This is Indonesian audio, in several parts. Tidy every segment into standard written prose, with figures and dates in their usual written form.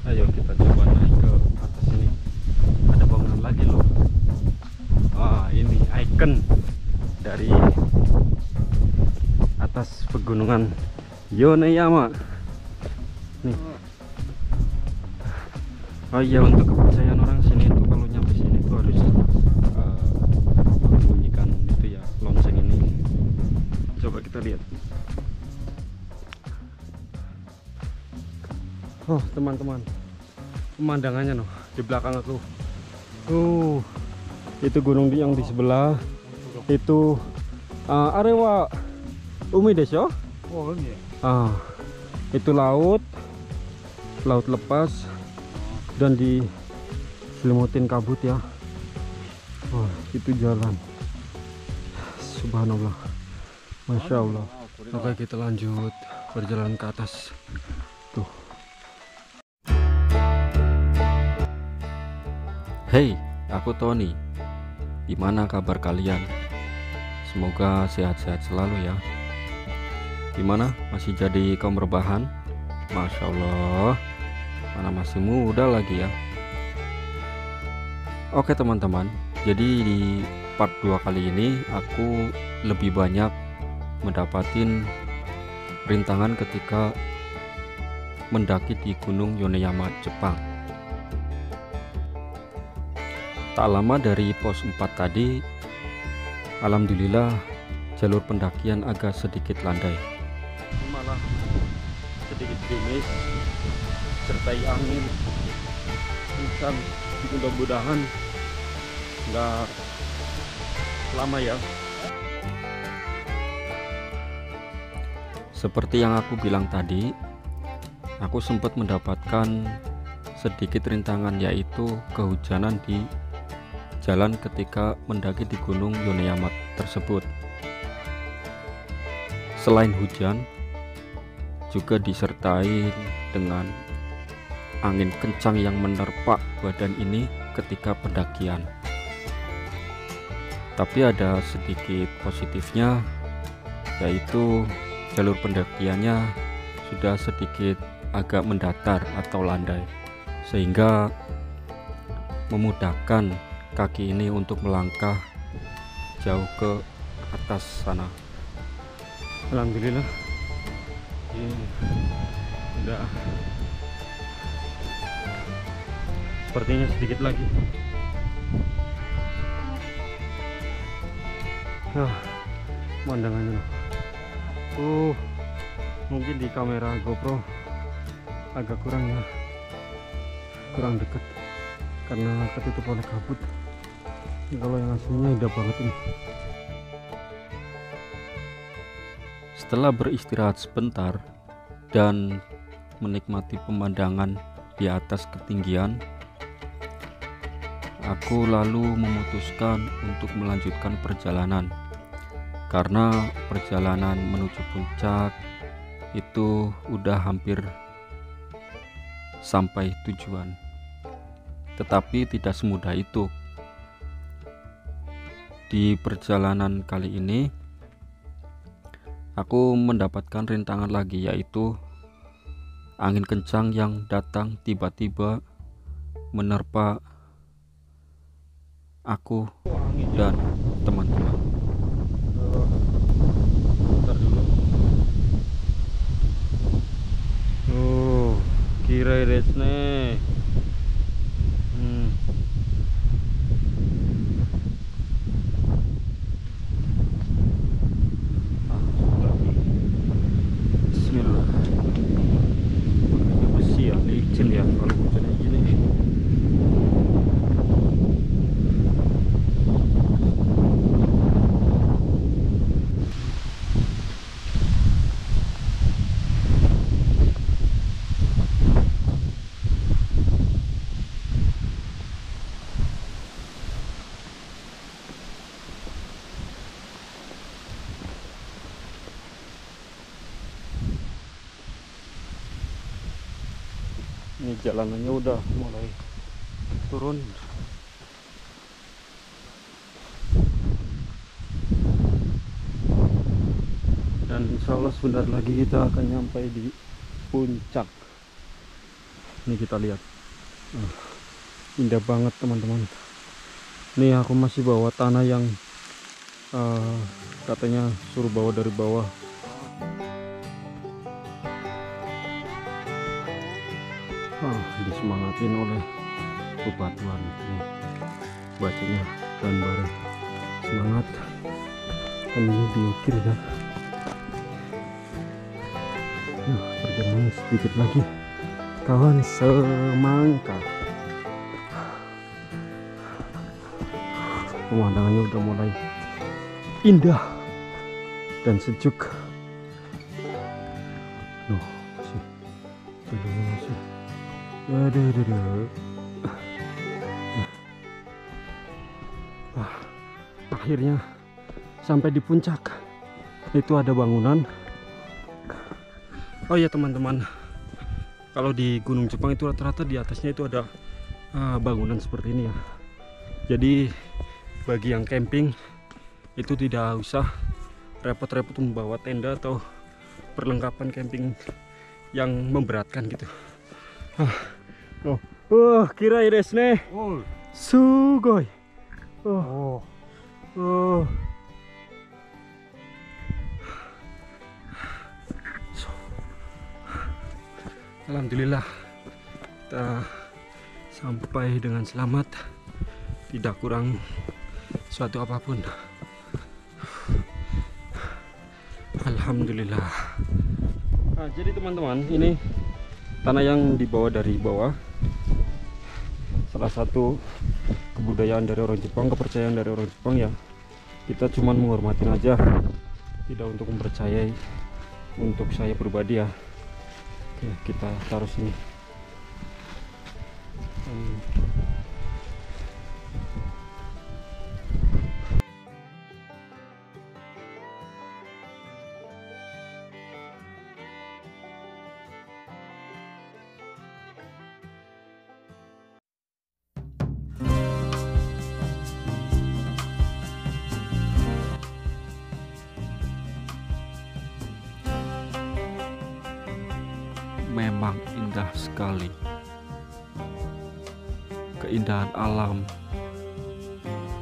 Ayo kita coba naik ke atas ini. Ada bangunan lagi loh. Ini ikon dari atas pegunungan Yoneyama nih. Oh iya, untuk kepercayaan orang sini itu kalau nyampe sini itu harus membunyikan itu ya, lonceng ini. Coba kita lihat. Oh teman-teman, pemandangannya noh di belakang aku. Itu gunung yang di sebelah itu Arewa Umi Desyo. Oh, iya. Itu laut lepas dan diselimutin kabut ya. Itu jalan. Subhanallah, masya Allah. Oke, kita lanjut berjalan ke atas. Tuh. Hey, aku Tony. Gimana kabar kalian? Semoga sehat-sehat selalu ya. Gimana? Masih jadi kaum rebahan? Masya Allah, mana masih muda lagi ya. Oke teman-teman, jadi di part 2 kali ini aku lebih banyak mendapatin rintangan ketika mendaki di Gunung Yoneyama, Jepang. Tak lama dari pos 4 tadi, alhamdulillah jalur pendakian agak sedikit landai. Malah sedikit gerimis sertai angin kencang. Mudah-mudahan nggak lama ya. Seperti yang aku bilang tadi, aku sempat mendapatkan sedikit rintangan, yaitu kehujanan di jalan ketika mendaki di Gunung Yoneyama tersebut. Selain hujan, juga disertai dengan angin kencang yang menerpa badan ini ketika pendakian. Tapi ada sedikit positifnya, yaitu jalur pendakiannya sudah sedikit agak mendatar atau landai, sehingga memudahkan kaki ini untuk melangkah jauh ke atas sana. Alhamdulillah ini udah, sepertinya sedikit lagi. Pemandangannya mungkin di kamera GoPro agak kurang ya, kurang dekat karena ketutup oleh kabut. Kalau yang aslinya indah banget ini. Setelah beristirahat sebentar dan menikmati pemandangan di atas ketinggian, aku lalu memutuskan untuk melanjutkan perjalanan, karena perjalanan menuju puncak itu udah hampir sampai tujuan. Tetapi tidak semudah itu. Di perjalanan kali ini aku mendapatkan rintangan lagi, yaitu angin kencang yang datang tiba-tiba menerpa aku dan teman-teman. Bentar dulu. Kira resne. Bismillah. Ini besi ya, licin ya kalau hujannya gini. Ini jalanannya udah mulai turun. Dan insya Allah sebentar lagi kita akan nyampe di puncak. Ini kita lihat. Indah banget teman-teman. Nih aku masih bawa tanah yang katanya suruh bawa dari bawah. Disemangatin oleh bebatuan. Nih, bacanya dan bareng semangat. Dan ini diukir ya. Perjalanan sedikit lagi kawan, semangka. Pemandangannya udah mulai indah dan sejuk. Masih akhirnya sampai di puncak. Itu ada bangunan. Oh ya teman-teman, kalau di Gunung Jepang itu rata-rata di atasnya itu ada bangunan seperti ini ya. Jadi bagi yang camping itu tidak usah repot-repot membawa tenda atau perlengkapan camping yang memberatkan gitu. Kira desu ne. Sugoi. Alhamdulillah kita sampai dengan selamat, tidak kurang suatu apapun. Alhamdulillah. Nah, jadi teman-teman, ini tanah yang dibawa dari bawah. Salah satu kebudayaan dari orang Jepang, kepercayaan dari orang Jepang ya. Kita cuman menghormatin aja, tidak untuk mempercayai. Untuk saya pribadi ya. Oke, kita taruh sini. Memang indah sekali. Keindahan alam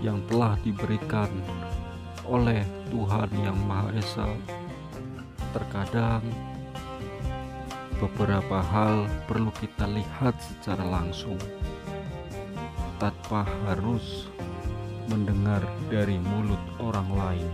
yang telah diberikan oleh Tuhan Yang Maha Esa. Terkadang beberapa hal perlu kita lihat secara langsung tanpa harus mendengar dari mulut orang lain.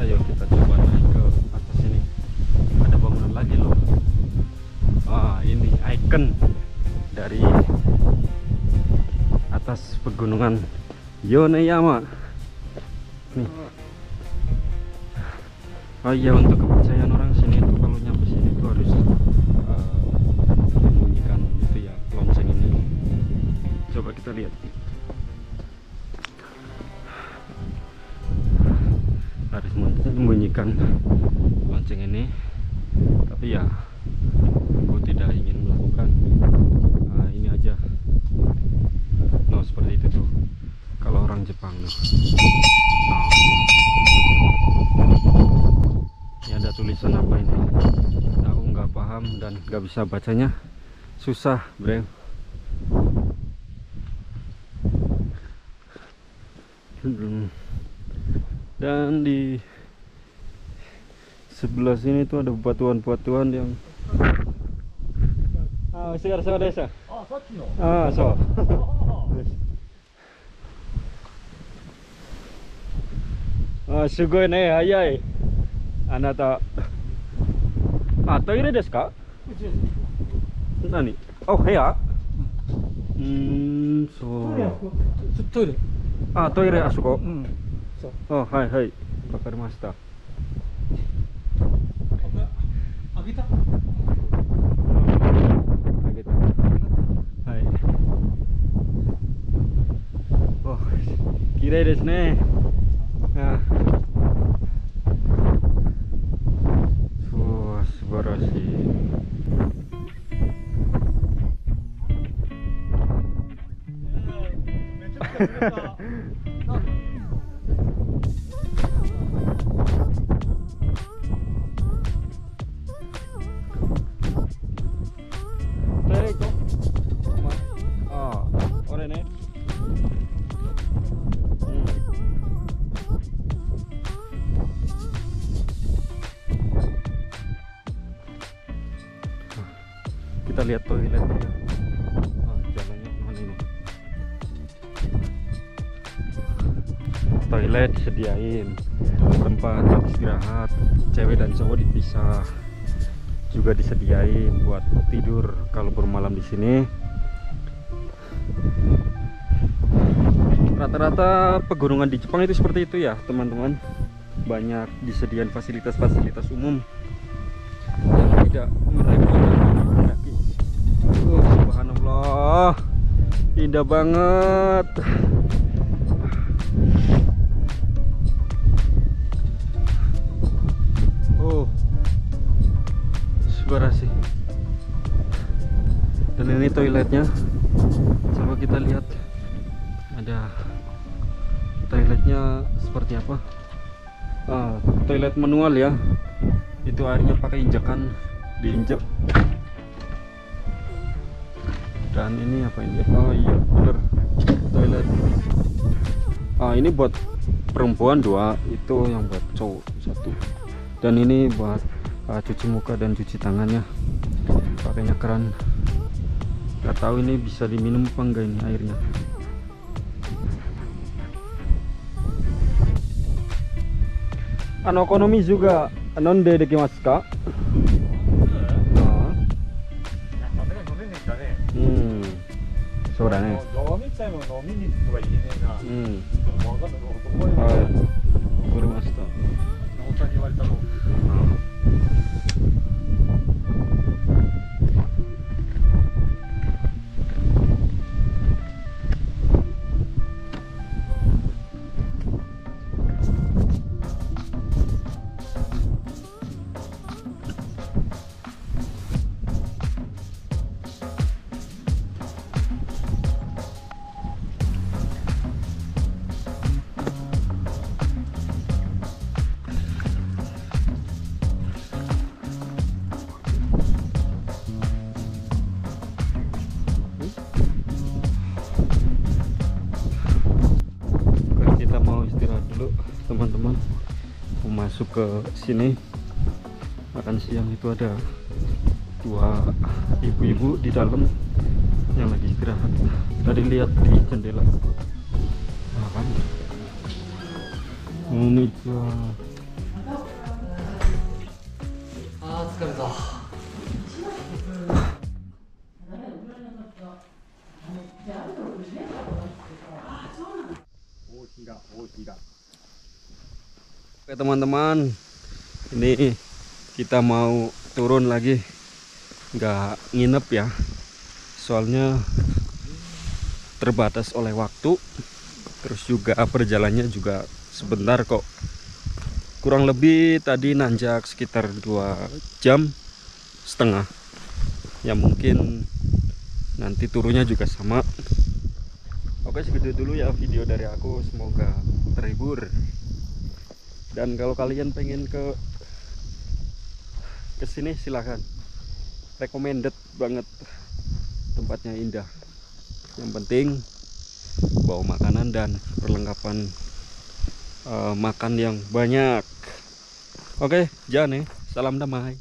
Ayo kita coba naik ke atas ini. Ada bangunan lagi loh. Ini ikon dari atas pegunungan Yoneyama. Nih. Oh iya, untuk kepercayaan orang sini itu kalau nyampe sini itu harus membunyikan itu ya, lonceng ini. Coba kita lihat. Harus membunyikan lonceng ini, tapi ya aku tidak ingin melakukan ini aja. No, seperti itu tuh kalau orang Jepang. Ini ada tulisan apa ini, aku nggak paham dan nggak bisa bacanya, susah, bro. Dan di sebelah sini tuh ada batuan-batuan yang segar desa. So. Sugoi ne, hayai. Anata. Toire desu ka? Nani? Oh, heya? So. Toire. Toire asuko. So. Oh, hai. Wakarimashita. Agita? Agita. Hai. Oh, kirei desu ne. Subarashi. Ore ne. Kita lihat toilet ya. Jalannya kemana ini? Toilet disediain, tempat istirahat cewek dan cowok dipisah, juga disediain buat tidur kalau bermalam di sini. Rata-rata pegunungan di Jepang itu seperti itu ya, teman-teman. Banyak disediain fasilitas-fasilitas umum yang tidak merepotkan kaki. Subhanallah, indah banget. Subarashi. Dan ini toiletnya. Coba kita lihat. Ada toiletnya seperti apa? Toilet manual ya. Itu airnya pakai injakan, diinjek. Dan ini apa ini? Oh iya, bener. Toilet. Ini buat perempuan 2, itu yang buat cowok 1. Dan ini buat cuci muka dan cuci tangannya. Pakainya keran. Gak tahu ini bisa diminum apa enggak ini airnya. Ekonomi juga non de dekimasu ka? Teman-teman, mau masuk ke sini makan siang. Itu ada 2 ibu-ibu di dalam yang lagi istirahat. Tadi lihat di jendela. Makan. Ini Oke teman-teman, ini kita mau turun lagi, nggak nginep ya, soalnya terbatas oleh waktu, terus juga perjalannya juga sebentar kok. Kurang lebih tadi nanjak sekitar 2,5 jam, ya mungkin nanti turunnya juga sama. Oke, segitu dulu ya video dari aku, semoga terhibur. Dan kalau kalian pengen ke sini silahkan, recommended banget. tempatnya indah. Yang penting bawa makanan dan perlengkapan makan yang banyak. Oke, jangan salam damai.